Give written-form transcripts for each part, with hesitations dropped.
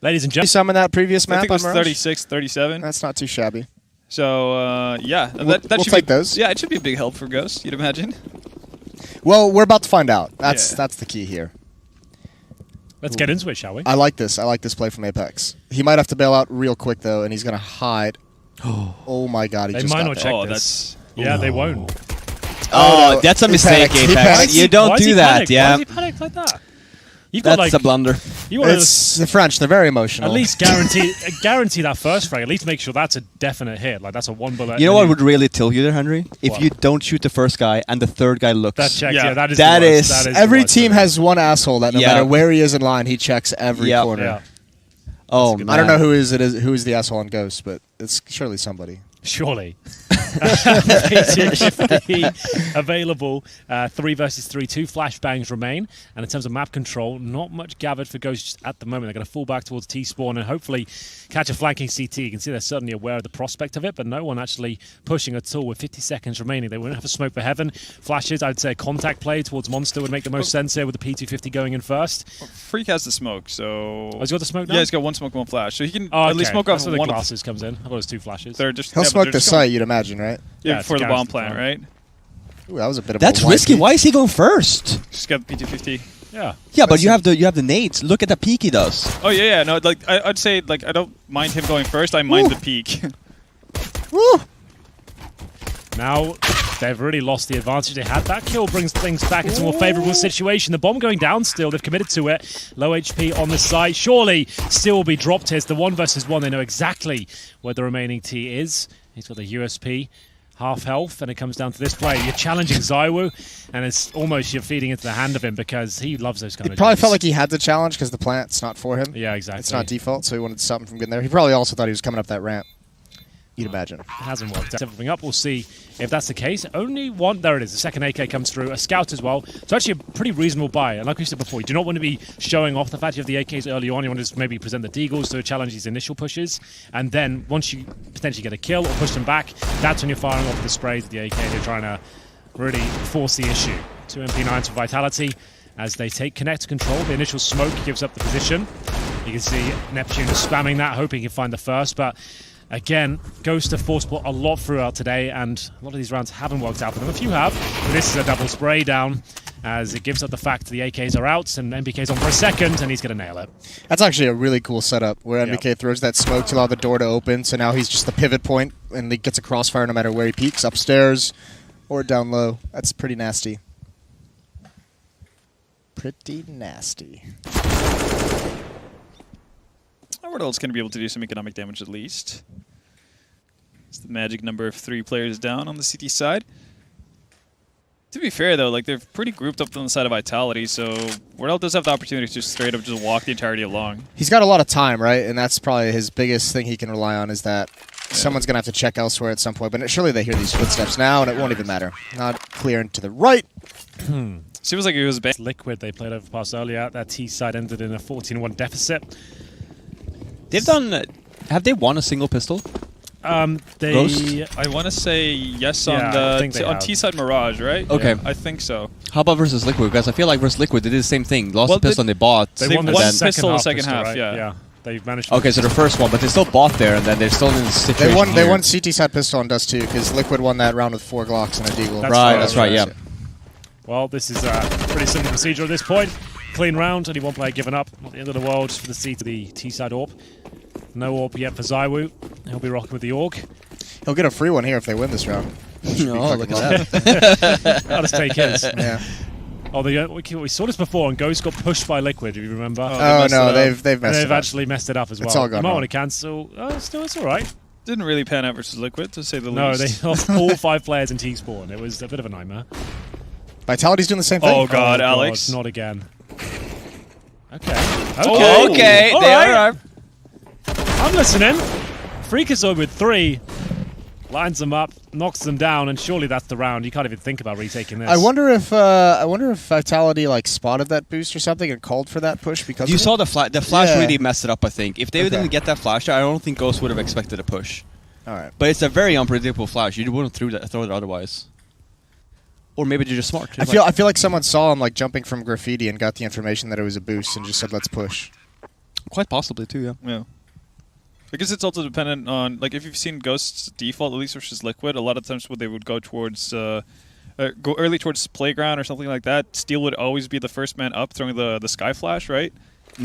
Ladies and gentlemen. Some in that previous map. I think it was on 36, 37. That's not too shabby. So, yeah. We'll take those. Yeah, it should be a big help for Ghost, you'd imagine. Well, we're about to find out. That's the key here. Let's get into it, shall we? I like this. I like this play from Apex. He might have to bail out real quick, though, and he's going to hide. Oh, my God. He they just might got not there. check Oh, this. Yeah, they won't. Oh, that's a mistake, panicked. He Apex. panicked. You don't Why is do he that, panicked? yeah. Why is he panicked like that? You've got That's like a blunder. you want It's the French. They're very emotional. at least guarantee that first frag. At least make sure that's a definite hit. Like that's a one bullet. You know what would really tilt you there, Henry? If What? you don't shoot the first guy and the third guy looks. that checks. Yeah. Yeah, that is. That the worst. is- That is Every the worst team of it. has one asshole that no Yeah. matter where he is in line, he checks every Yep. corner. Yeah. Oh, That's a good man. I don't know who is the asshole on Ghost, but it's surely somebody. Surely. 250 available. 3 versus 3. 2 flashbangs remain. And in terms of map control, not much gathered for Ghosts at the moment. They're going to fall back towards T-spawn and hopefully catch a flanking CT. You can see they're certainly aware of the prospect of it, but no one actually pushing at all with 50 seconds remaining. They won't have a smoke for heaven. Flashes, I'd say a contact play towards Monster would make the most sense here with the P250 going in first. Freak has the smoke, so... Oh, he's got the smoke now? Yeah, he's got one smoke, one flash. So he can Oh, at least smoke off That's where the one of glasses comes in. I thought it was 2 flashes. They're just, He'll yeah, but smoke they're the just going- site, you'd imagine, right? Yeah, Yeah, before it's the a bomb garrison plant, plant. right? Ooh, that was a bit of That's a risky. wipey. Why is he going first? Just got the P250. Yeah. Yeah, but you have the nades. Look at the peek he does. Oh, yeah, no, like, I'd say, like, I don't mind him going first. I mind the peak. Woo! Now, they've really lost the advantage they had. That kill brings things back into a more favourable situation. The bomb going down still. They've committed to it. Low HP on the site. Surely still will be dropped here. It's the 1 versus 1. They know exactly where the remaining T is. He's got the USP. Half health, and it comes down to this play. You're challenging Zywoo, and it's almost you're feeding into the hand of him because he loves those kind He of probably dudes. felt like he had to challenge because the plant's not for him. Yeah, exactly. It's not default, so he wanted to stop him from getting there. He probably also thought he was coming up that ramp. You'd imagine. It hasn't worked. Everything up. We'll see if that's the case. Only one. There it is. The second AK comes through. A scout as well. So actually a pretty reasonable buy. And like we said before, you do not want to be showing off the fact you have the AKs early on. You want to just maybe present the Deagles to challenge these initial pushes. And then once you potentially get a kill or push them back, that's when you're firing off the sprays with the AK. They're trying to really force the issue. 2 MP9s for Vitality as they take connect control. The initial smoke gives up the position. You can see Neptune is spamming that, hoping he can find the first. But again, Ghost have forced a lot throughout today, and a lot of these rounds haven't worked out for them. A few have, but this is a double spray down as it gives up the fact the AKs are out and MBK's on for a second, and he's going to nail it. That's actually a really cool setup where Yep. MBK throws that smoke to allow the door to open, so now he's just the pivot point, and he gets a crossfire no matter where he peeks, upstairs or down low. That's pretty nasty. Pretty nasty. Our ult's going to be able to do some economic damage at least. It's the magic number of 3 players down on the CT side. To be fair, though, like they're pretty grouped up on the side of Vitality, so Wardell does have the opportunity to straight up just walk the entirety along. He's got a lot of time, right? And that's probably his biggest thing he can rely on is that someone's going to have to check elsewhere at some point. But surely they hear these footsteps now, and it won't even matter. Not clearing to the right. Seems like it was bad. Liquid, they played Overpass earlier. That T side ended in a 14-1 deficit. They've done. Have they won a single pistol? They I want to say yes Yeah, I on think they the on have. T-side Mirage, right? Okay. Yeah, I think so. How about versus Liquid? Because I feel like versus Liquid they did the same thing. Lost Well, the pistol and they bought. they They won the won and second pistol half, the second half, right? yeah. They've managed to Okay, so the first one, but they still bought there, and then they're still in the situation. They here. won CT side pistol and Dust too, because Liquid won that round with 4 Glocks and a Deagle. That's right, yeah. Well, this is a pretty simple procedure at this point. Clean round, only one player given up. Not the end of the world for the C to the T-side AWP. No AWP yet for Zywoo. He'll be rocking with the AUG. He'll get a free one here if they win this round. Oh, look at that. I'll just take his. Yeah. Oh, we saw this before, and Ghost got pushed by Liquid, if you remember. Oh no, they've And messed they've it up. actually messed it up as well. It's all gone You might wrong. want to cancel. Oh, still, it's all right. Didn't really pan out versus Liquid, to say the No, least. they lost all 5 players in T-spawn. It was a bit of a nightmare. Vitality's doing the same thing. Oh God, Alex. not again. Okay. Oh, Okay, All they right. are. I'm listening. Freakazoid with 3. Lines them up, knocks them down, and surely that's the round. You can't even think about retaking this. I wonder if Vitality like spotted that boost or something and called for that push because You of it? saw the flash. The flash Yeah. really messed it up. I think if they Okay. didn't get that flash, I don't think Ghost would have expected a push. All right. But it's a very unpredictable flash. You wouldn't throw it otherwise. Or maybe they're just smart. I feel like someone saw him like jumping from graffiti and got the information that it was a boost and just said let's push. Quite possibly too, yeah. Yeah. I guess it's also dependent on, like, if you've seen Ghost's default, at least versus Liquid, a lot of times when they would go towards, go early towards Playground or something like that, Steel would always be the first man up throwing the Sky Flash, right?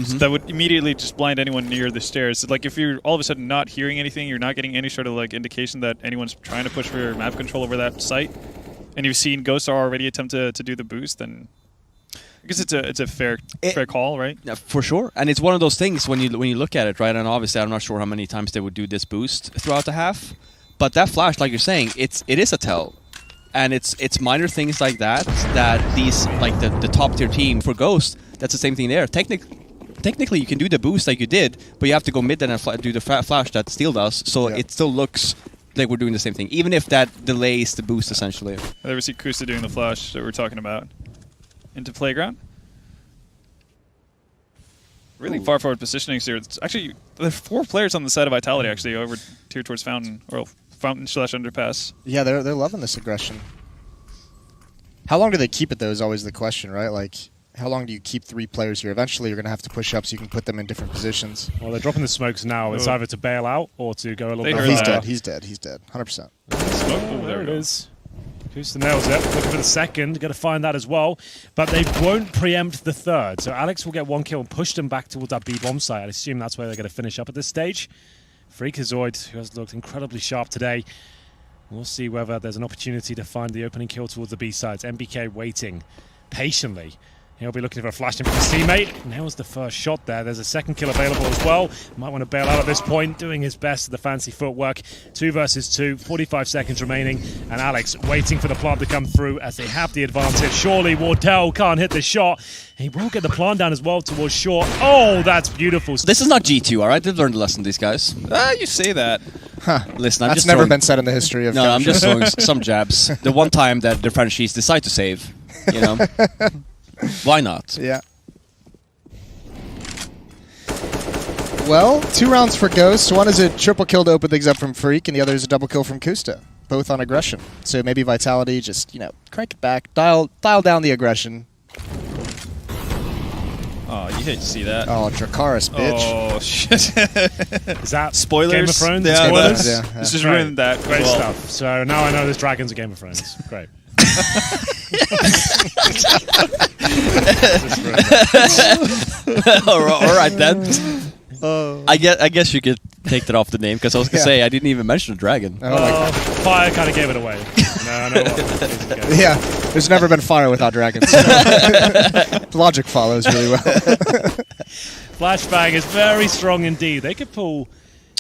So that would immediately just blind anyone near the stairs. Like, if you're all of a sudden not hearing anything, you're not getting any sort of, like, indication that anyone's trying to push for map control over that site, and you've seen Ghost already attempt to do the boost, then I guess it's a fair call, right? Yeah, for sure. And it's one of those things when you look at it, right? And obviously, I'm not sure how many times they would do this boost throughout the half, but that flash, like you're saying, it is a tell, and it's minor things like that these, like the top tier team for Ghost, that's the same thing there. Technically, you can do the boost like you did, but you have to go mid and do the flash that Steel does, so it still looks like we're doing the same thing, even if that delays the boost, essentially. There we see Kusta doing the flash that we're talking about. Into Playground. Really far forward positioning here. It's actually, there's 4 players on the side of Vitality, actually, over here towards Fountain, or Fountain/Underpass. Yeah, they're loving this aggression. How long do they keep it, though, is always the question, right? Like, how long do you keep 3 players here? Eventually, you're going to have to push up so you can put them in different positions. Well, they're dropping the smokes now. It's either to bail out or to go a little bit. He's dead. He's dead. He's dead. 100%. Oh, there it is. Kusta nails it. Looking for the second. Got to find that as well. But they won't preempt the third. So Alex will get 1 kill and push them back towards that B-bomb site. I assume that's where they're going to finish up at this stage. Freakazoid, who has looked incredibly sharp today. We'll see whether there's an opportunity to find the opening kill towards the B sides. MBK waiting patiently. He'll be looking for a flash in from his teammate. Nails the first shot there. There's a second kill available as well. Might want to bail out at this point, doing his best with the fancy footwork. 2 versus 2, 45 seconds remaining. And Alex waiting for the plant to come through as they have the advantage. Surely Wardell can't hit the shot. He will get the plant down as well towards short. Oh, that's beautiful. This is not G2, all right? They've learned a lesson, these guys. You say that. Huh. Listen, I'm That's just never throwing, been said in the history of No, I'm just throwing some jabs. The one time that the Frenchies decide to save, you know? Why not? Yeah. Well, 2 rounds for Ghost. One is a triple kill to open things up from Freak, and the other is a double kill from Kusta. Both on aggression. So maybe Vitality just, crank it back, dial down the aggression. Oh, you hate to see that. Oh, Dracarys, bitch. Oh, shit. Is that Spoilers? Game of Thrones? Yeah, Spoilers? Yeah. This just ruined that. Great well. stuff. So now I know there's dragons in Game of Thrones. Great. All right then. I guess you could take that off the name, because I was gonna say I didn't even mention a dragon. Fire kind of gave it away. No, I know what. Yeah, there's never been fire without dragons. Logic follows really well. Flashbang is very strong indeed. They could pull.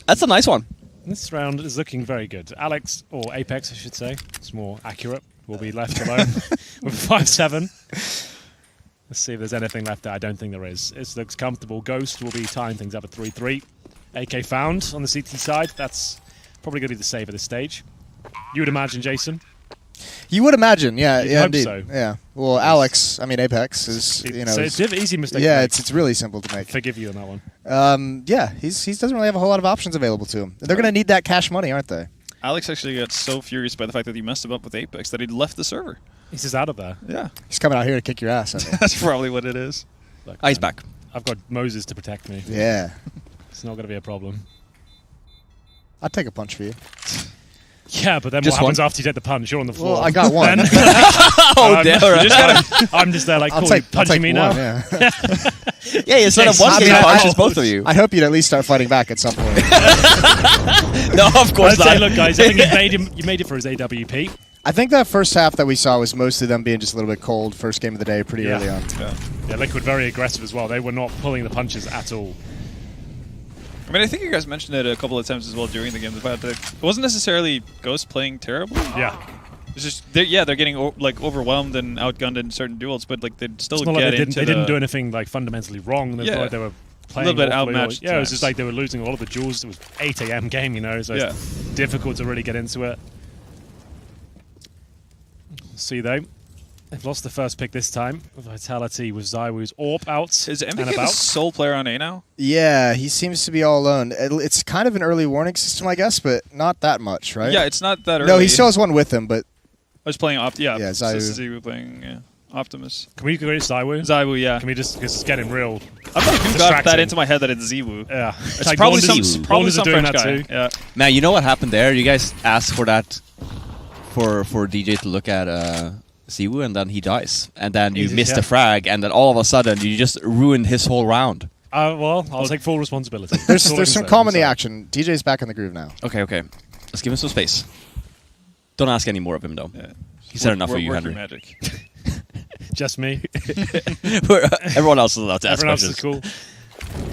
That's a nice one. This round is looking very good. Alex, or Apex, I should say, it's more accurate, will be left alone with 5-7. Let's see if there's anything left there. I don't think there is. It looks comfortable. Ghost will be tying things up at 3-3. AK found on the CT side. That's probably going to be the save at this stage. You would imagine, Jason? You would imagine, yeah. You'd yeah, hope indeed. so. Yeah. Well, Apex is, So it's an easy mistake yeah, to make. it's really simple to make. Forgive you on that one. Yeah, he doesn't really have a whole lot of options available to him. They're going to need that cash money, aren't they? Alex actually got so furious by the fact that he messed him up with Apex that he left the server. He's just out of there. Yeah. He's coming out here to kick your ass. I think. That's probably what it is. Look, He's back. I've got Moses to protect me. Yeah. It's not going to be a problem. I'd take a punch for you. Yeah, but then Just what happens one? after you take the punch? You're on the floor. Well, I got one. Then- Oh, damn. I'm just there like, I'll cool, take, you punching me now? one, yeah. Yeah, instead of one I game mean, punches both of you. I hope you'd at least start fighting back at some point. No, of course I'd say, not. look, guys, I think you made it for his AWP. I think that first half that we saw was mostly them being just a little bit cold. First game of the day, pretty Yeah. early on. Yeah, Liquid very aggressive as well. They were not pulling the punches at all. I mean, I think you guys mentioned it a couple of times as well during the game. The fact that it wasn't necessarily Ghost playing terribly. Yeah. It's just, they're getting overwhelmed and outgunned in certain duels, but like they'd still It's not get like into they didn't do anything like fundamentally wrong. They Yeah. felt like they were playing little bit awfully well. outmatched Yeah, it was times. just like they were losing a lot of the duels. It was 8 a.m. game, so Yeah. it's difficult to really get into it. See though, they've lost the first pick this time. Vitality with Zywoo's AWP out Is and MBK the about. sole player on A now? Yeah, he seems to be all alone. It's kind of an early warning system, I guess, but not that much, right? Yeah, it's not that early. No, he still has one with him, but I was playing opt. Yeah, Yeah, so Zayu. Zayu playing. Yeah. Optimus. Can we go to Zaiwu? Zaiwu, yeah. Can we just, because it's getting real. I thought who got distracting. that into my head that it's Ziwu. Yeah. It's Like probably Wonders- some, probably Wonders are some doing French that guy. too. Yeah. Man, you know what happened there? You guys asked for that for DJ to look at Ziwu, and then he dies. And then you Easy, missed yeah. a frag, and then all of a sudden you just ruined his whole round. Well, I'll take full responsibility. There's That's all I some can say. calm in the So- action. DJ's back in the groove now. Okay. Let's give him some space. Don't ask any more of him, though. Yeah. He said enough for We're you, working Henry. magic. Just me. Everyone else is allowed to ask Everyone else questions. is cool.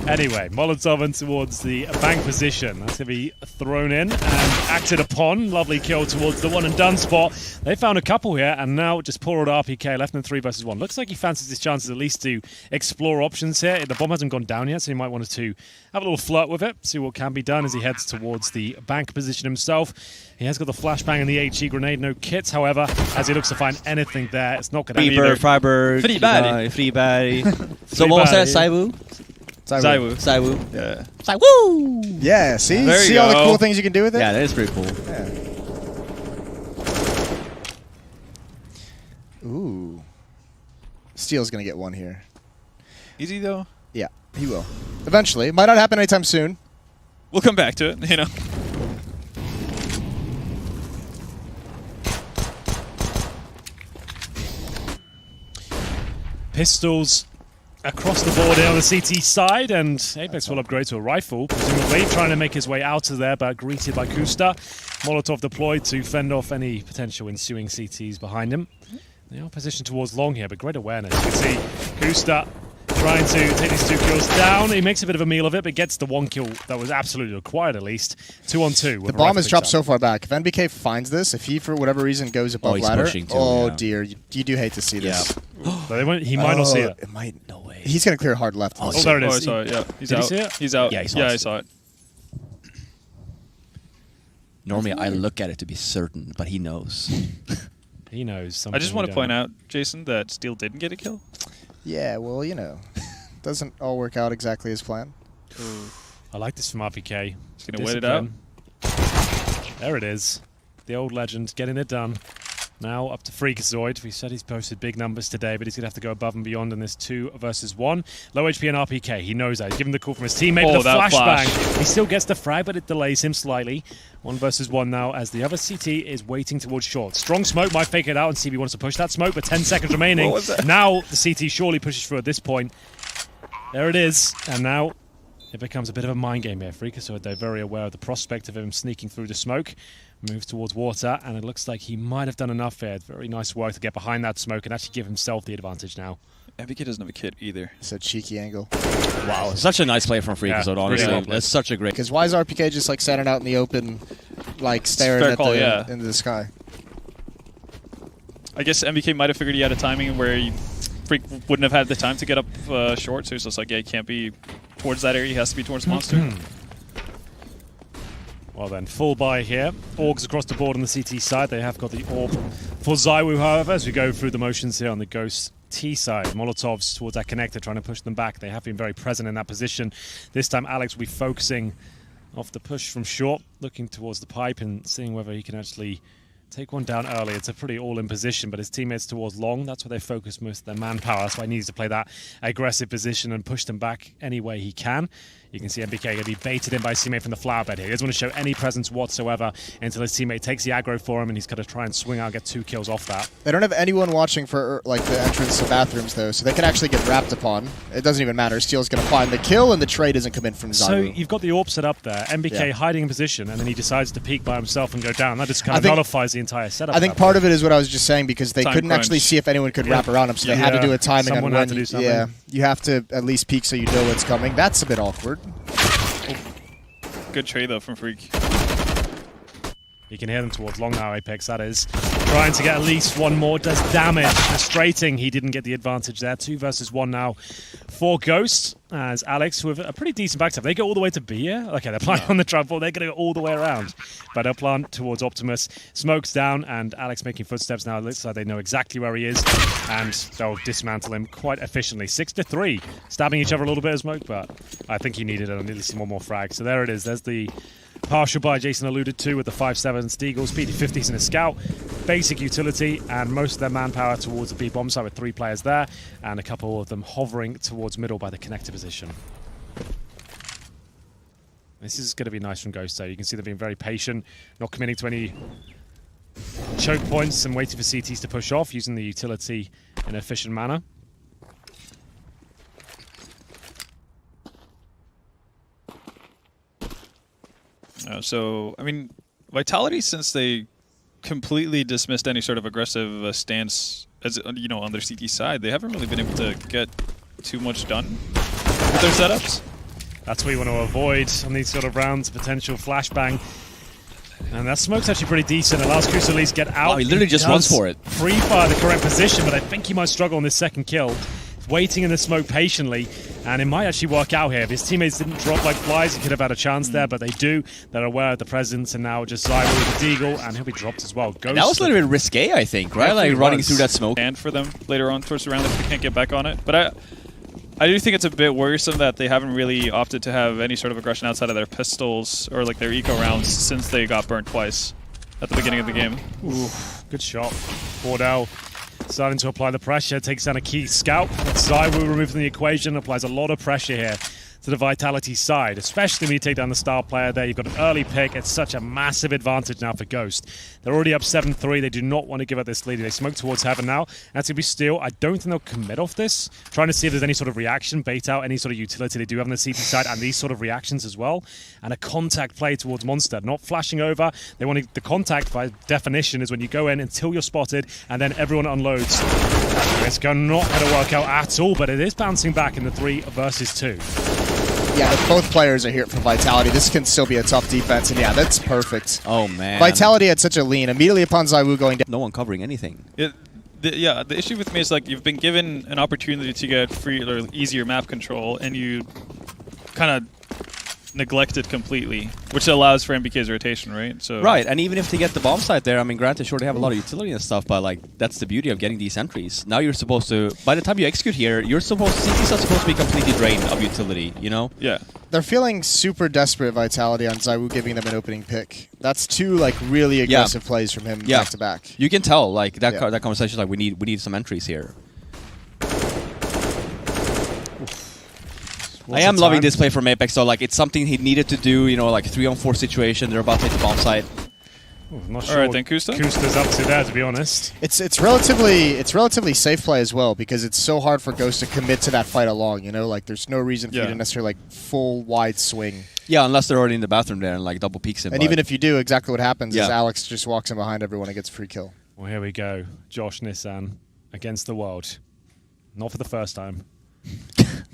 Anyway, Molotov in towards the bank position. That's going to be thrown in and acted upon. Lovely kill towards the one and done spot. They found a couple here, and now just poor old RPK left in 3 versus 1. Looks like he fancies his chances at least to explore options here. The bomb hasn't gone down yet, so he might want to have a little flirt with it, see what can be done as he heads towards the bank position himself. He has got the flashbang and the HE grenade, no kits, however, as he looks to find anything there. It's not going to be Friberg, Freiburg, Friberg. Friberg. So what was that? Saiwu? Zaiwu. Saiwu. Yeah. Saiwu! Yeah, see? There you See all the go. cool things you can do with it? Yeah, that is pretty cool. Yeah. Ooh. Steel's going to get one here. Easy though. Yeah, he will. Eventually. Might not happen anytime soon. We'll come back to it, you know. Pistols across the board here on the CT side, and Apex will upgrade to a rifle, presumably trying to make his way out of there, but greeted by Kusta. Molotov deployed to fend off any potential ensuing CTs behind him. They are positioned towards long here, but great awareness. You can see Kusta trying to take these 2 kills down. He makes a bit of a meal of it, but gets the 1 kill that was absolutely required at least. 2 on 2. The bomb has dropped so far back. If NBK finds this, if he for whatever reason goes above he's ladder, pushing too, oh yeah. dear, you do hate to see this. He might not see it. It might. No way. He's going to clear hard left. Oh, there it Oh, I is. saw it, yeah. He's Did you out. see it? He's out. Yeah, he saw yeah, it. I saw it. Normally, I look at it to be certain, but he knows. He knows something. I just want to point out, Jason, that Steel didn't get a kill. Yeah, well, you know, doesn't all work out exactly as planned. I like this from RPK. He's going to wait it out. Discipline. There it is. The old legend getting it done. Now up to Freakazoid. We said he's posted big numbers today, but he's going to have to go above and beyond in this 2 versus 1. Low HP and RPK. He knows that. He's given the call from his teammate. Oh, But the that flashbang. flash. He still gets the frag, but it delays him slightly. 1 versus 1 now as the other CT is waiting towards short. Strong smoke might fake it out and see if he wants to push that smoke, but 10 seconds remaining. What was that? Now the CT surely pushes through at this point. There it is. And now it becomes a bit of a mind game here. Freakazoid, they're very aware of the prospect of him sneaking through the smoke. Moves towards water, and it looks like he might have done enough here. Very nice work to get behind that smoke and actually give himself the advantage now. MBK doesn't have a kit either. It's a cheeky angle. Wow, such a nice play from Freakazoid, Yeah, honestly. really well played. That's such a great... Because why is RPK just like standing out in the open, like staring fair at call, the yeah. into the sky? I guess MBK might have figured he had a timing where Freak wouldn't have had the time to get up short, so he's just like, yeah, he can't be towards that area, he has to be towards Monster. Well then, full buy here. Orgs across the board on the CT side. They have got the orb for Zaiwu, however, as we go through the motions here on the Ghost T side. Molotovs towards that connector, trying to push them back. They have been very present in that position. This time, Alex will be focusing off the push from short, looking towards the pipe and seeing whether he can actually take one down early. It's a pretty all-in position, but his teammates towards long, that's where they focus most of their manpower. That's why he needs to play that aggressive position and push them back any way he can. You can see MBK going to be baited in by his teammate from the flower bed here. He doesn't want to show any presence whatsoever until his teammate takes the aggro for him, and he's got to try and swing out and get 2 kills off that. They don't have anyone watching for like the entrance to bathrooms though, so they can actually get wrapped upon. It doesn't even matter. Steel's going to find the kill, and the trade doesn't come in from So Zaiwu. you've got the AWP set up there, MBK Yeah. hiding in position, and then he decides to peek by himself and go down. That just kind I of think- nullifies the entire setup. I think part of it is what I was just saying, because they Time couldn't actually crunch. see if anyone could wrap around him, so they had to do a timing Someone on had when. to do something. Yeah, you have to at least peek so you know what's coming. That's a bit awkward. Good trade, though, from Freak. You can hear them towards long now, Apex, that is. Trying to get at least one more, does damage. Frustrating he didn't get the advantage there. 2 versus 1 now for Ghost. as Alex with a pretty decent backstab. They go all the way to B here. Okay, they're playing on the trample. They're going to go all the way around. But they'll plant towards Optimus. Smoke's down, and Alex making footsteps now. It looks like they know exactly where he is, and they'll dismantle him quite efficiently. 6-3. Stabbing each other a little bit of Smoke, but I think he needed at least one more frag. So there it is. There's the partial buy Jason alluded to with the 5.7 Steagles, PD50s and a scout. Basic utility, and most of their manpower towards the B bomb site with 3 players there, and a couple of them hovering towards middle by the connector position. This is going to be nice from Ghost, though. You can see they're being very patient, not committing to any choke points and waiting for CTs to push off, using the utility in an efficient manner. So, I mean, Vitality, since they completely dismissed any sort of aggressive stance, as you know, on their CT side, they haven't really been able to get too much done with their setups. That's what you want to avoid on these sort of rounds, potential flashbang. And that Smoke's actually pretty decent. Allows Cruz to at least get out. Oh, he literally just runs for it. Free fire the correct position, but I think he might struggle on this second kill. Waiting in the smoke patiently, and it might actually work out here. If his teammates didn't drop like flies, he could have had a chance there, but they do. They're aware of the presence, and now just Zyro with the Deagle, and he'll be dropped as well. Ghost, that was a little bit risque, I think, right? Like running through that smoke. And for them later on towards the round if they can't get back on it. But I do think it's a bit worrisome that they haven't really opted to have any sort of aggression outside of their pistols or like their eco rounds since they got burnt twice at the beginning of the game. Ooh, good shot. Bordell starting to apply the pressure, takes down a key scout. Zywu removed from the equation, applies a lot of pressure here to the Vitality side, especially when you take down the star player there. You've got an early pick. It's such a massive advantage now for Ghost. They're already up 7-3. They do not want to give up this lead. They smoke towards Heaven now. That's going to be Steel. I don't think they'll commit off this. Trying to see if there's any sort of reaction, bait out any sort of utility they do have on the CT side, and these sort of reactions as well. And a contact play towards Monster. Not flashing over. They want the contact, by definition, is when you go in until you're spotted, and then everyone unloads. It's not going to work out at all, but it is bouncing back in the 3 versus 2. Yeah, but both players are here for Vitality. This can still be a tough defense, and yeah, that's perfect. Oh, man. Vitality had such a lean. Immediately upon Zywu going down. No one covering anything. The issue with me is like you've been given an opportunity to get free or easier map control, and you kind of neglect it completely, which allows for MBK's rotation, right? So right, and even if they get the bomb site there, I mean, granted, sure, they have a lot of utility and stuff, but like that's the beauty of getting these entries. Now you're supposed to, by the time you execute here, CTs are supposed to be completely drained of utility, you know? Yeah. They're feeling super desperate, Vitality, on Zywu giving them an opening pick. That's 2 like really aggressive plays from him back to back. You can tell, like that conversation, like we need some entries here. I am loving this play from Apex, though. Like, it's something he needed to do, you know, like 3-on-4 situation. They're about to take the bomb site. Ooh, not sure. All right, then Kusta? Kusta's up to there, to be honest. It's relatively safe play as well, because it's so hard for Ghost to commit to that fight along, you know? Like, there's no reason for you to necessarily, like, full wide swing. Yeah, unless they're already in the bathroom there and, like, double peeks him. And even if you do, exactly what happens is Alex just walks in behind everyone and gets a free kill. Well, here we go. Josh Nissan against the world. Not for the first time.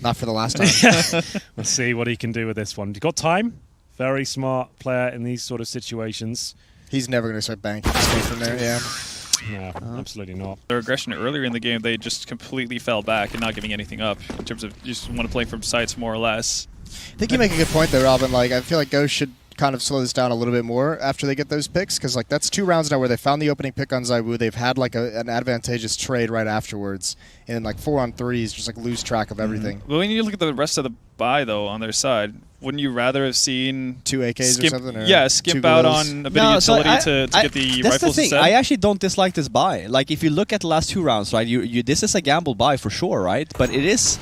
Not for the last time. Let's see what he can do with this one. You've got time. Very smart player in these sort of situations. He's never going to start banking straight from there, yeah. No, absolutely not. Their aggression earlier in the game, they just completely fell back and not giving anything up in terms of just want to play from sites more or less. I think you make a good point there, Robin. Like, I feel like Ghost should kind of slow this down a little bit more after they get those picks, because like that's 2 rounds now where they found the opening pick on Zywu. They've had like an advantageous trade right afterwards, and then like 4-on-3s just like lose track of everything. Well, when you look at the rest of the buy though on their side, wouldn't you rather have seen 2 AKs or something? Or skip out on a bit of utility to get the that's rifles the thing. instead? I actually don't dislike this buy. Like if you look at the last 2 rounds, right? This is a gamble buy for sure, right? But it is.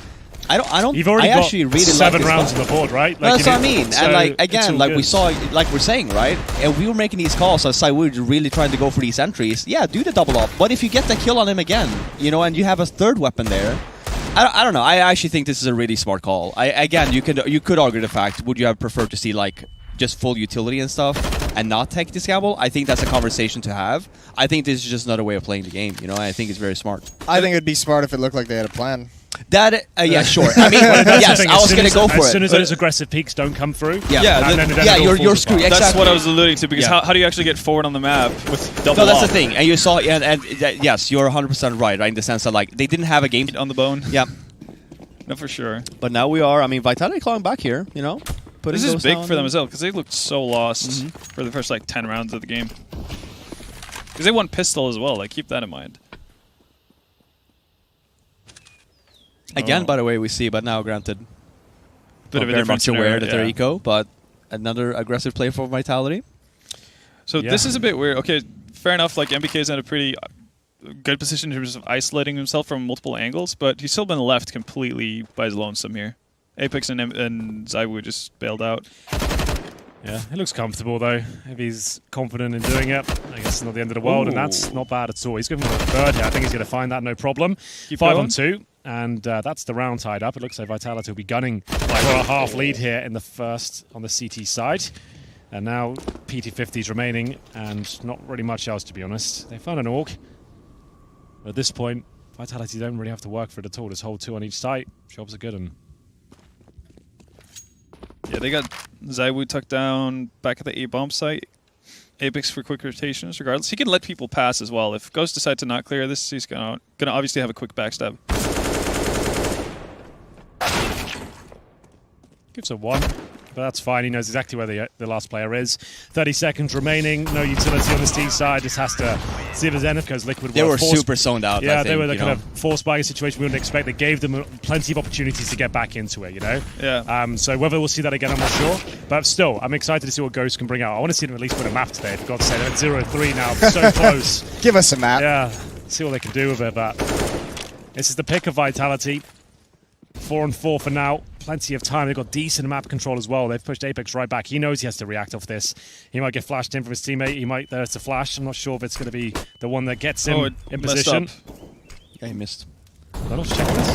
I don't. You've already got actually really 7 like rounds on the board, right? Like, that's what I mean. So and like again, like good. we saw, like we're saying, right? And we were making these calls. So we're really trying to go for these entries. Yeah, do the double up. But if you get the kill on him again, you know, and you have a 3rd weapon there, I don't know. I actually think this is a really smart call. Again, you could argue the fact. Would you have preferred to see like just full utility and stuff and not take this gamble? I think that's a conversation to have. I think this is just another way of playing the game. You know, I think it's very smart. I think it'd be smart if it looked like they had a plan. That yeah, sure. I mean, yes, I was going to go for it. As soon as those aggressive peaks don't come through, you're screwed. Exactly. That's what I was alluding to, because how do you actually get forward on the map with double No, that's up? the thing. And you saw, and yes, you're 100% right, in the sense that like they didn't have a game on the bone. Yeah. No, for sure. But now we are. I mean, Vitality clawing back here. You know, This is big for them as well because they looked so lost for the first like 10 rounds of the game. Because they won pistol as well. Like keep that in mind. Again, by the way, we see. But now, granted, Bit of a very different much aware scenario, that they're yeah. eco, but another aggressive play for Vitality. So Yeah. this is a bit weird. Okay, fair enough. Like MBK is in a pretty good position in terms of isolating himself from multiple angles, but he's still been left completely by his lonesome here. Apex and Zaiwu just bailed out. Yeah, it looks comfortable though. If he's confident in doing it, I guess it's not the end of the world, and that's not bad at all. He's going for the third here. I think he's going to find that no problem. Keep 5 going. on 2, and that's the round tied up. It looks like Vitality will be gunning for a half lead here in the first on the CT side. And now PT50's remaining, and not really much else, to be honest. They found an AUG. But at this point, Vitality don't really have to work for it at all. Just hold 2 on each site. Jobs are good. And Yeah, they got Zaiwu tucked down back at the A-bomb site. Apex for quick rotations, regardless. He can let people pass as well. If Ghost decides to not clear this, he's gonna obviously have a quick backstab. gives a 1. But that's fine. He knows exactly where the last player is. 30 seconds remaining. No utility on this T side. Just has to see if his Zenith goes liquid. They were super zoned out. Yeah, I they think, were the you kind know. of forced buying situation we wouldn't expect. They gave them plenty of opportunities to get back into it, you know? Yeah. So whether we'll see that again, I'm not sure. But still, I'm excited to see what Ghost can bring out. I want to see them at least win a map today, for God's sake. They're at 0-3 now. So close. Give us a map. Yeah, see what they can do with it. But this is the pick of Vitality. 4 on 4 for now. Plenty of time. They've got decent map control as well. They've pushed Apex right back. He knows he has to react off this. He might get flashed in from his teammate. He might. There's a flash. I'm not sure if it's going to be the one that gets him it in messed position. up. Yeah, he missed. Let's check this.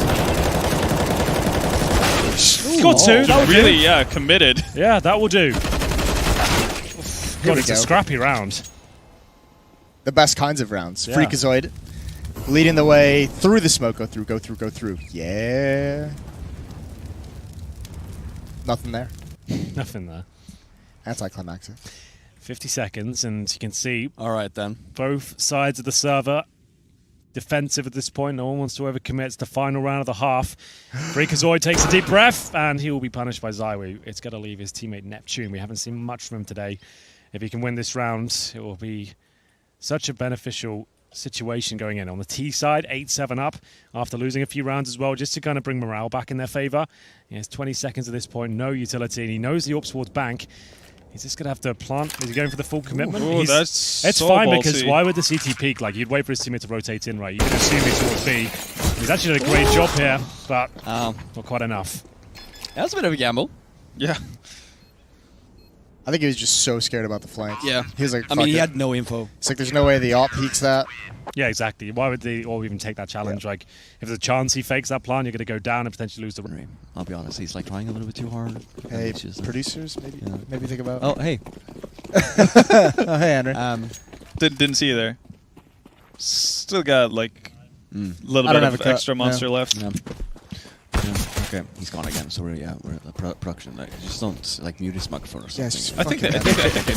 Got 2. That will Really, do. yeah, committed. Yeah, that will do. Here God, we it's go. a scrappy round. The best kinds of rounds. Yeah. Freakazoid leading the way through the smoke. Go through, go through, go through. Yeah. Nothing there. Nothing there. Anticlimactic. 50 seconds, and you can see All right, then. both sides of the server defensive at this point. No one wants to overcommit. It's the final round of the half. Freakazoid takes a deep breath, and he will be punished by Zaiwu. It's got to leave his teammate Neptune. We haven't seen much from him today. If he can win this round, it will be such a beneficial situation going in. On the T side, 8-7 up after losing a few rounds as well, just to kind of bring morale back in their favor. He has 20 seconds at this point, no utility, and he knows the AWP towards bank. He's just going to have to plant. Is he going for the full commitment? Ooh, that's It's so fine ballsy. because why would the CT peak? Like, you'd wait for his teammate to rotate in, right? You could assume he's towards B. He's actually done a great job here, but not quite enough. That's a bit of a gamble. Yeah. I think he was just so scared about the flank. Yeah. He was like, I mean, fuck he it. had no info. It's like, there's no way the op peeks that. Yeah, exactly. Why would they all even take that challenge? Like, if there's a chance he fakes that plan, you're going to go down and potentially lose the room. I'll be honest, he's like trying a little bit too hard. Hey, It's just, producers, maybe Yeah. maybe think about. Oh, hey. Oh, hey, Andrew. Didn't see you there. Still got like a little I bit don't have of a cut, extra monster yeah. left. Yeah. Okay, he's gone again. So we're at the production. Like, just don't like mute his microphone or something. Yeah, it's just I think fucking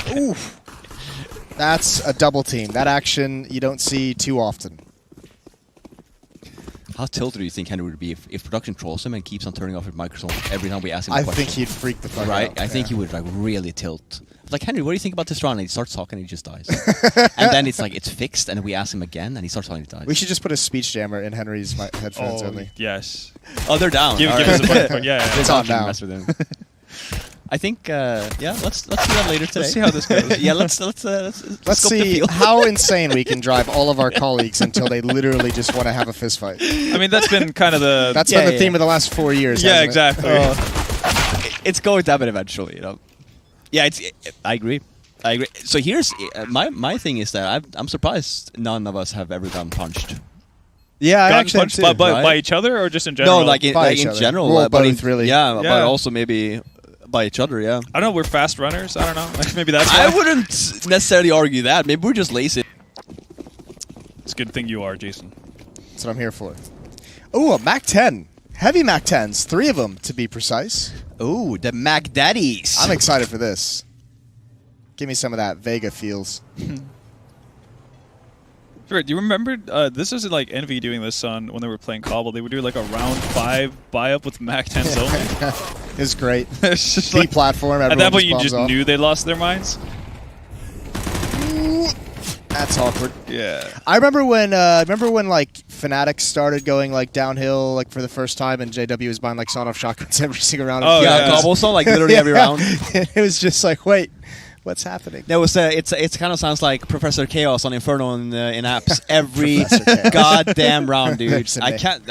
they know. Oof. That's a double team. That action you don't see too often. How tilted do you think Henry would be if production trolls him and keeps on turning off his microphone every time we ask him a I question? think he'd freak the fuck Right? out. I think yeah. he would like really tilt. Like, Henry, what do you think about this round? And he starts talking and he just dies. And then it's like, it's fixed, and we ask him again, and he starts talking and he dies. We should just put a speech jammer in Henry's headphones Oh, only. yes. Oh, they're down. Give All us right. a point. Yeah, yeah. It's on Don't now. mess with him. I think, yeah, let's do that later today. Let's see how this goes. Yeah, let's Let's scope the see field. how insane we can drive all of our colleagues until they literally just want to have a fist fight. I mean, that's been kind of the. That's Yeah, been the yeah, theme yeah. of the last 4 years. Yeah, hasn't it? exactly. It's going to happen eventually, you know. Yeah, I agree. I agree. So here's my thing is that I'm surprised none of us have ever gotten punched. Yeah, I Gotten actually punched am too. by right? each other or just in general? No, like By in each other. general. Well, but both, really. Yeah, Yeah. but also maybe by each other, yeah. I don't know. We're fast runners. I don't know. Maybe that's why. I wouldn't necessarily argue that. Maybe we're just lazy. It's a good thing you are, Jason. That's what I'm here for. Ooh, a Mac 10. Heavy Mac 10s. 3 of them, to be precise. Ooh, the Mac Daddies. I'm excited for this. Give me some of that Vega feels. Sure. Do you remember this was like Envy doing this on when they were playing Cobble? They would do like a round 5 buy up with Mac 10s only. It's great. It's just B like, platform. at that point, you bombs just off. knew they lost their minds. That's awkward. Yeah. I remember when like Fnatic started going like downhill like for the first time, and JW was buying like sawed-off shotguns every single round. Oh, Yeah, yeah. cobblestone, like literally every round. It was just like, wait, what's happening? There was it kind of sounds like Professor Chaos on Inferno in apps every Professor Chaos. goddamn round, dude. There's a I name. can't.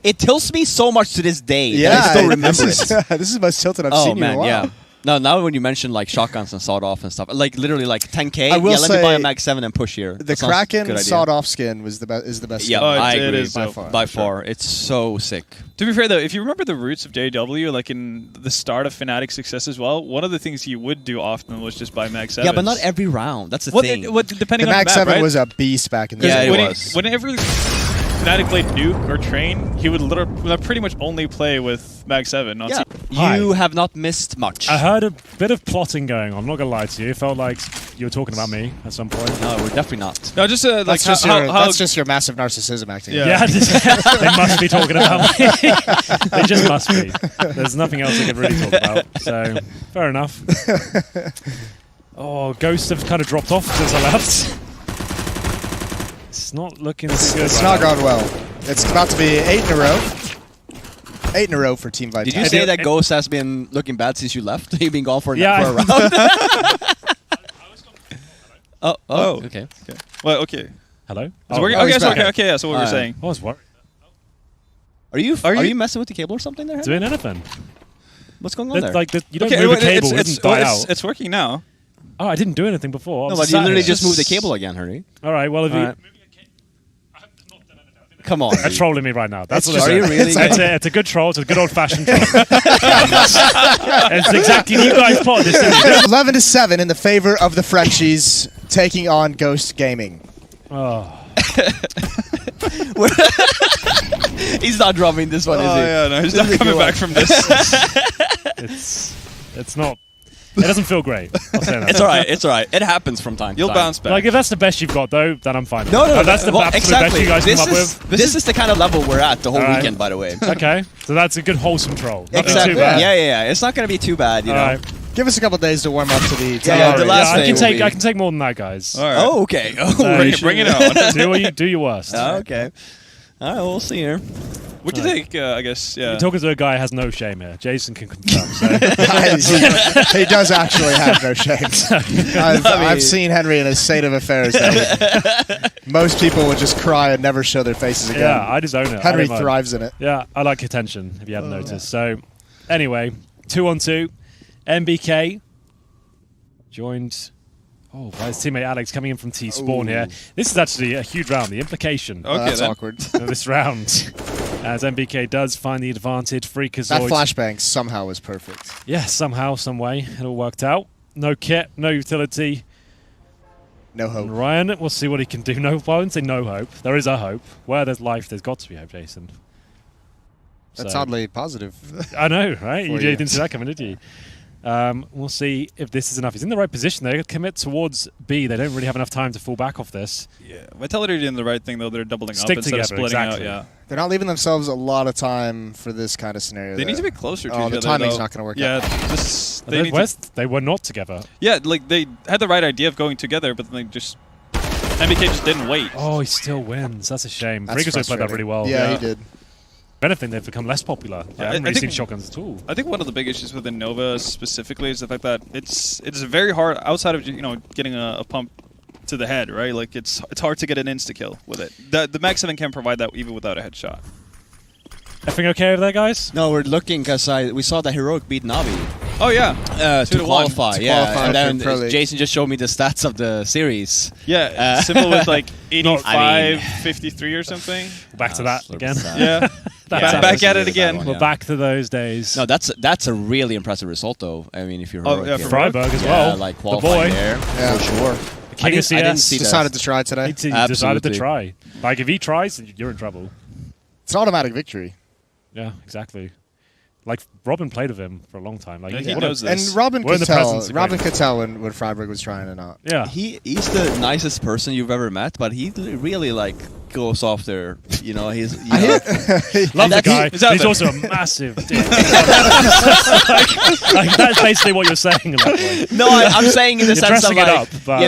It tilts me so much to this day. that I still remember this it. is, this is the most tilted I've Oh seen you in man, a while. yeah. No, now when you mention like shotguns and sawed off and stuff, like literally like 10K. I will Let me buy a say Mag 7 and push here. The That sounds a Kraken good idea. sawed-off skin was is the best. Yeah, skin. Oh, I it agree. is, by though. far. By far, it's so sick. To be fair, though, if you remember the roots of JW, like in the start of Fnatic's success as well, one of the things he would do often was just buy Mag 7s. Yeah, but not every round. That's the What, thing. depending The on Mag the map, 7 right? was a beast back in the Yeah, day. it when was. Whenever Fnatic played Nuke or Train, he would literally pretty much only play with Mag 7. On Yeah, Hi. you have not missed much. I heard a bit of plotting going on. I'm not gonna lie to you. It felt like you were talking about me at some point. No, we're definitely not. No, just like That's just your massive narcissism acting. Yeah. Yeah, they must be talking about me. They just must be. There's nothing else they could really talk about. So, fair enough. Oh, Ghosts have kind of dropped off since I left. It's not looking too good. It's right not now. gone well. It's about to be 8 in a row. 8 in a row for Team Vitality. Did you say that Ghost has been looking bad since you left? You've been gone for, Yeah, for a round. Oh. Okay. Well, okay. Hello? Is it Oh, working? oh, Okay, he's so, back. okay, yeah, so what we were Alright. saying. I was worried. Are you Are you- messing with the cable or something there? Henry? Doing anything. What's going on there? Like, you don't Okay, move a well, cable, it doesn't die out. it's working now. Oh, I didn't do anything before. I no, was but you sat literally here. just moved the cable again, Henry. All right, well, if you... Alright. Come on. They're trolling me right now. That's what just- it is. Are you really? It's a good troll. It's a good old-fashioned troll. It's exactly... You guys plotted this, didn't you? 11-7 in the favor of the Frenchies taking on Ghost Gaming. Oh. He's not dropping this one, is he? yeah, no, he's This not is a coming good back from this. It's not... It doesn't feel great. I'll say that. It's all right. It's all right. It happens from time to You'll time. bounce back. Like, if that's the best you've got, though, then I'm fine. No, If that's the well, absolute exactly. best you guys this come up is, with. This is the kind of level we're at the whole All right. weekend, by the way. Okay, so that's a good wholesome troll. Nothing Exactly. too bad. Yeah. It's not going to be too bad, you All know. right. Give us a couple days to warm up to the Yeah, the last I thing can will be- I can take more than that, guys. All right. Oh, okay. Oh, So bring you it- should- bring it on. do your worst. Oh, okay. All right, we'll see here. What do you think? I guess, yeah. You're talking to a guy who has no shame here. Jason can confirm. So. He does actually have no shame. I've seen Henry in a state of affairs that most people would just cry and never show their faces again. Yeah, I just own it. I Henry don't mind. thrives in it. Yeah, I like attention, if you hadn't noticed. So, anyway, 2-on-2. MBK joined by his teammate Alex coming in from T-Spawn here. This is actually a huge round. The implication Okay, That's then. awkward. of this round, as MBK does find the advantage. That Freakazoid. flashbang somehow was perfect. Yeah, somehow, some way, it all worked out. No kit, no utility. No And hope. Ryan, we'll see what he can do. No, I wouldn't say no hope. There is a hope. Where there's life, there's got to be hope, Jason. That's So- oddly positive. I know, right? You For you. didn't see that coming, did you? We'll see if this is enough. He's in the right position. They commit towards B. They don't really have enough time to fall back off this. Yeah. Vitality are doing the right thing, though. They're doubling Stick up instead of together, splitting exactly. out. Yeah. They're not leaving themselves a lot of time for this kind of scenario. They need to though. be closer to Oh, each the other. timing's though. not gonna work Yeah, out. this, They, they need to, they were not together. yeah, like they had the right idea of going together, but then they just MBK just didn't wait. Oh, he still wins. That's a shame. That's Freakazoid played that frustrating. really well. Yeah, Yeah. he did. If anything, they've become less popular. I I haven't really think- seen shotguns at all. I think one of the big issues with Innova specifically is the fact that it's very hard outside of getting a pump to the head, right? Like it's hard to get an insta kill with it. The Mag 7 can provide that even without a headshot. Everything okay over there, guys? No, we're looking because we saw the Heroic beat Navi Oh yeah, to 2-1. qualify. To Yeah, qualify and for Pro then League. Jason just showed me the stats of the series. yeah. Simple with like 85, I mean- 53 or something. Back to That's that a little again. bit sad. Yeah, That's back that's at really it bad again. one. We're Yeah. back to those days. No, that's a really impressive result, though. I mean, if you're Oh, Heroic yeah, here. for Freiburg as Yeah, well. like the qualifying boy. there Yeah. for sure. The king of CS. I didn't see that. Decided to try He today. decided to Absolutely. try. Like, if he tries, you're in trouble. It's an automatic victory. Yeah, exactly. Like, Robin played with him for a long time. Like, Yeah, he's he one of- knows this. And Robin We're in could the tell. presence of Robin greatness. could tell when Freiburg was trying to not. Yeah. He's the nicest person you've ever met, but he really like goes off there. You know, he's. You know, Love the that's- guy. Is that But he's the- also a massive dick. like, that's basically what you're saying. At that point. no, I'm saying in the You're sense of dressing it like, up, but-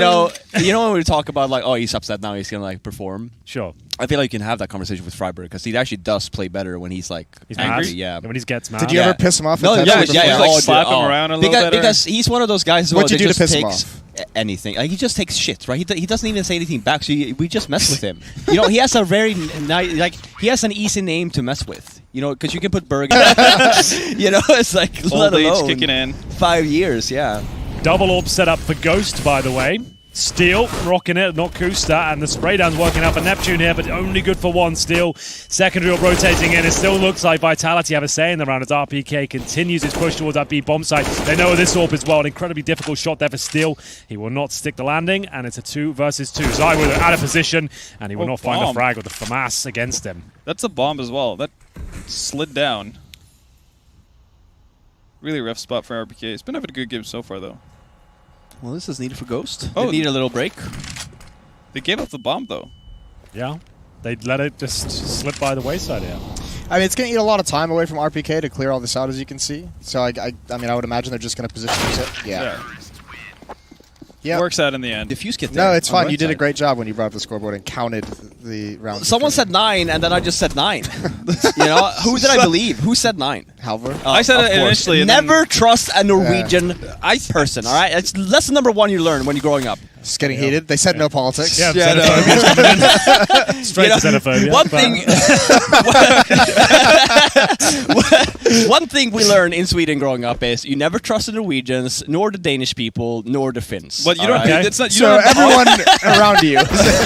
you know when we talk about like, oh, he's upset now, he's gonna like perform. Sure. I feel like you can have that conversation with Freiburg because he actually does play better when he's like He's angry. mad. Yeah. When he gets mad. Did you Yeah. ever piss him off? No, at yeah, Pepsi yeah, before? yeah. Like, Oh, slap dude, him oh. around a little because, bit, or- because he's one of those guys who What'd you do to just piss him takes off? anything. Like he just takes shit, right? He doesn't even say anything back. So we just mess with him. You know, he has a very nice, like he has an easy name to mess with. You know, because you can put Berg. You know, it's like let Old age alone kicking in. 5 years. Yeah. Double orb set up for Ghost, by the way. Steel rocking it, not Kusta, and the spray down's working out for Neptune here, but only good for one. Steel secondary orb rotating in. It still looks like Vitality have a say in the round as RPK continues its push towards that B bomb site. They know this orb as well. An incredibly difficult shot there for Steel. He will not stick the landing, and it's a 2 versus 2. Zai with out of position, and he will not find the bomb. frag with the FAMAS against him. That's a bomb as well. That slid down. Really rough spot for RPK. It's been having a good game so far, though. Well, this is needed for Ghost. Oh, They need a little break. They gave up the bomb, though. Yeah, they let it just slip by the wayside here. I mean, it's going to eat a lot of time away from RPK to clear all this out, as you can see. So, I mean, I would imagine they're just going to position themselves. Yeah. Works out in the end. Diffuse get there. No, it's on the fine. right You did a side. great job when you brought up the scoreboard and counted the rounds. Someone said 9, and then I just said 9. You know, who did I believe? Who said 9? Halvor. I said Of it course. initially, and then- Never trust a Norwegian person. All right, it's lesson number 1 you learn when you're growing up. Just getting heated. They said no politics. Yeah, Yeah, no. xenophobia's coming in. Straight You know, to xenophobia. One but- thing, one thing we learned in Sweden growing up is you never trust the Norwegians, nor the Danish people, nor the Finns. But you all don't. right? It's not. You So don't have the everyone around you.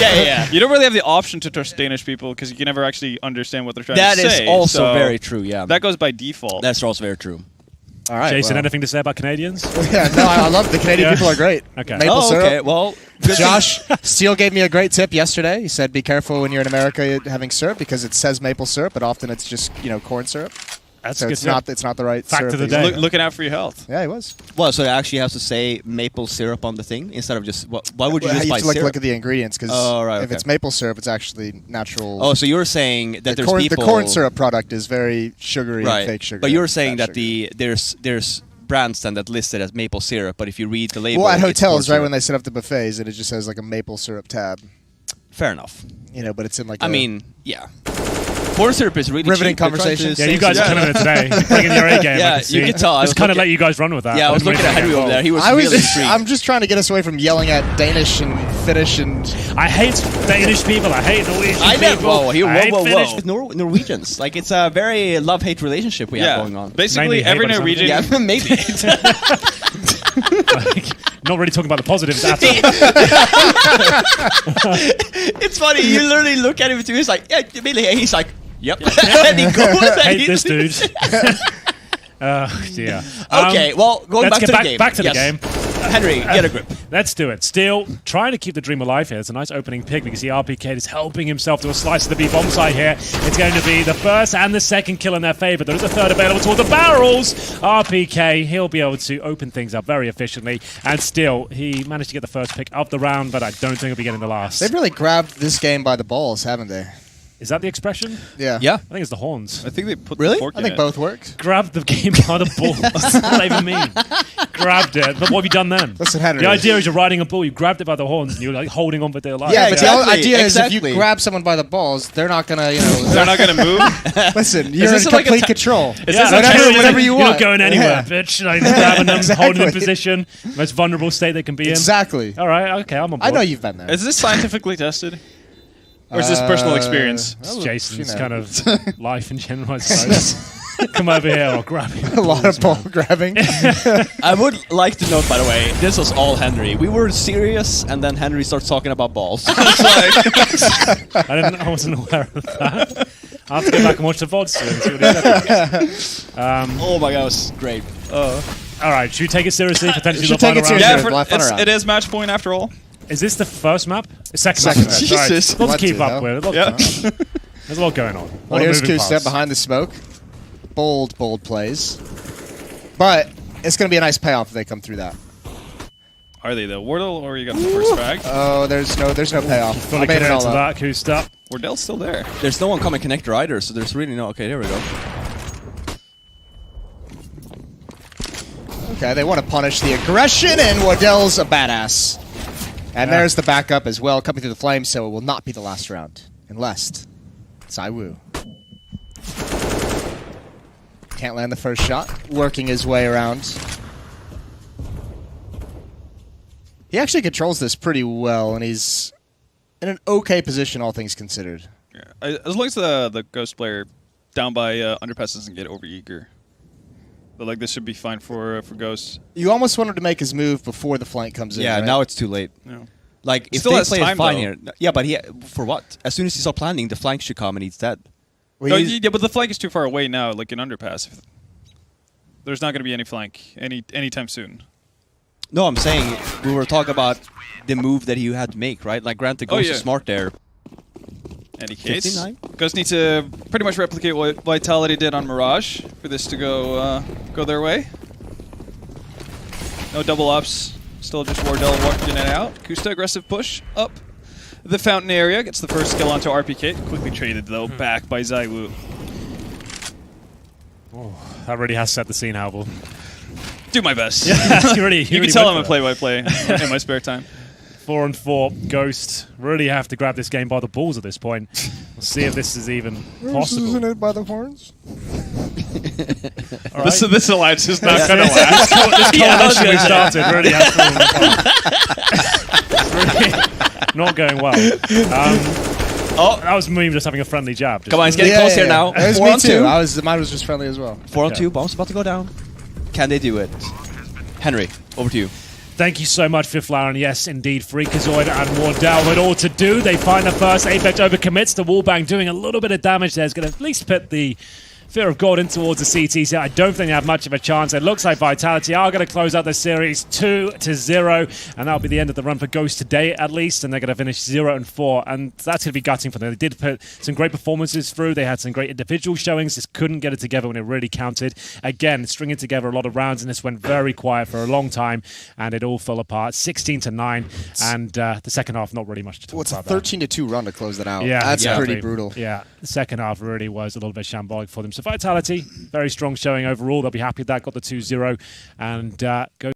yeah. You don't really have the option to trust Danish people because you can never actually understand what they're trying That to is say. also so very true. Yeah, That goes by default. that's also very true. All right. Jason, well. anything to say about Canadians? Yeah, no, I love the Canadian Yeah. people are great. Okay. Maple syrup. Okay. Well, Josh Steele gave me a great tip yesterday. He said, "Be careful when you're in America having syrup because it says maple syrup, but often it's just corn syrup. That's So good. it's not the right Fact syrup. of the that he's- day. Looking out for your health. Yeah, he was. well, so it actually has to say maple syrup on the thing instead of just. Why would you Well, just you buy have to syrup? look at the ingredients because Oh, right, if okay. it's maple syrup, it's actually natural. Oh, so you're saying that the there's corn, people the corn syrup product is very sugary right? and fake sugar. But you're saying bad that sugar. there's brands then that listed as maple syrup, but if you read the label, Well, at it's corn hotels, right syrup. when they set up the buffets, and it just has like a maple syrup tab. Fair enough. But it's in like. I mean, yeah. Corn syrup is really Riveting cheap. They're trying conversation. to Yeah, save you guys some- are killing it today. Bringing your A game. Yeah, I can see. you can tell. I Just was kind of looking- let you guys run with that. Yeah, I was looking at Henry over there. He was really intrigued. I'm just trying to get us away from yelling at Danish and Finnish and. I hate Danish people. I hate Norwegian I people. never. Whoa, I hate Finnish With Norwegians, like it's a very love-hate relationship we have going on. Basically, Mainly hate every by the sound of Norwegian. it. Yeah, maybe. Like, not really talking about the positives at all. It's funny. You literally look at him too. He's like, yeah, immediately. He's like, yep. And he goes. and Hate he's- this dude. Yeah. Okay, well, going let's back to get the game. back to the Yes. game. Henry, get a grip. Let's do it. Steel trying to keep the dream alive here. It's a nice opening pick because the RPK is helping himself to a slice of the B bomb side here. It's going to be the first and the second kill in their favor. There is a third available toward the barrels. RPK, he'll be able to open things up very efficiently. And still, he managed to get the first pick of the round, but I don't think he'll be getting the last. They've really grabbed this game by the balls, haven't they? Is that the expression? Yeah. Yeah. I think it's the horns. I think they put Really? the fork I in think it. both work. Grabbed the game by the balls. What does that even mean? Grabbed it. But what have you done then? Listen, Henry. The idea is you're riding a bull, you grabbed it by the horns, and you're like holding on for dear life. Yeah, but exactly, the idea is if exactly. you grab someone by the balls, they're not gonna, They're not going to move. listen, you're in this like a complete ta- control. Is Yeah, this whatever- you're whatever you You're want. not going anywhere, Yeah. bitch. Like, grabbing them, holding them in Exactly. position, most vulnerable state they can be Exactly. in. All right, okay, I'm on board. I know you've been there. Is this scientifically tested? Or is this personal experience? It's well, Jason's you know. kind of life in general. I suppose. Come over here, I'll grab you. A lot of ball grabbing. I would like to note, by the way, this was all Henry. We were serious, and then Henry starts talking about balls. I wasn't aware of that. I'll have to go back and watch the VOD soon and see what he said. Oh my god, it was great. All right, should we take it seriously? Potentially Should the final take it round. seriously. Yeah, Sure, live fun around. it is match point after all. Is this the first map? Second Second map. map. All right. Jesus. Lots What to keep the up hell? with. Yeah. There's a lot going on. Well, Lot of here's moving Kusta parts. behind the smoke. bold plays. But it's going to be a nice payoff if they come through that. Are they though? Wardell or you got the first frag? Oh, there's no payoff. Fully I made it committed all to up. that, Kusta. Wardell's still there. There's no one coming connector either, so there's really no... Okay, there we go. Okay, they want to punish the aggression, and Wardell's a badass. And there's the backup as well, coming through the flames, so it will not be the last round. Unless Zaiwu can't land the first shot, working his way around. He actually controls this pretty well, and he's in an okay position, all things considered. Yeah. As long as the Ghost player down by Underpass doesn't get overeager. But like this should be fine for Ghost. You almost want him to make his move before the flank comes in. Yeah, right? now it's too late. Yeah. Like, if Still they has play time, it fine though. here... Yeah, but for what? As soon as he starts planning, the flank should come and he's dead. Well, No, he's- yeah, but the flank is too far away now, like in Underpass. There's not going to be any flank anytime soon. No, I'm saying we were talking about the move that he had to make, right? Like, granted, Ghost yeah. is smart there. Any case, 59? Ghost needs to pretty much replicate what Vitality did on Mirage for this to go their way. No double ups. Still just Wardell working it out. Kusta aggressive push up the fountain area. Gets the first skill onto RPK. Quickly traded though back by Zaiwu. Oh, that really has set the scene, Halbel. Do my best. you really You can really tell went I'm a for it. play-by-play in my spare time. 4-4. Ghost really have to grab this game by the balls at this point. We'll see if this is even possible. it by the horns? All right. This alliance is not This going to last. coalition we started really has fallen apart. It's really not going well. That was me just having a friendly jab. Just Come on, it's getting close here now. It was 4 me on too. 2. Mine was just friendly as well. 4 on Yeah. 2. Bomb's about to go down. Can they do it? Henry, over to you. Thank you so much, Fifth Flower. And yes, indeed, Freakazoid and Wardell with all to do. They find the first. Apex overcommits. The wallbang doing a little bit of damage there. Is going to at least put the Fear of God in towards the CT. So I don't think they have much of a chance. It looks like Vitality are going to close out the series 2-0. And that'll be the end of the run for Ghost today, at least. And they're going to finish 0-4. And that's going to be gutting for them. They did put some great performances through. They had some great individual showings. Just couldn't get it together when it really counted. Again, stringing together a lot of rounds. And this went very quiet for a long time. And it all fell apart. 16-9. And the second half, not really much to talk Well, it's a about. 13-2 run to close that out. Yeah, That's exactly. pretty brutal. Yeah, the second half really was a little bit shambolic for them. So Vitality, very strong showing overall. They'll be happy with that. Got the 2-0 and go.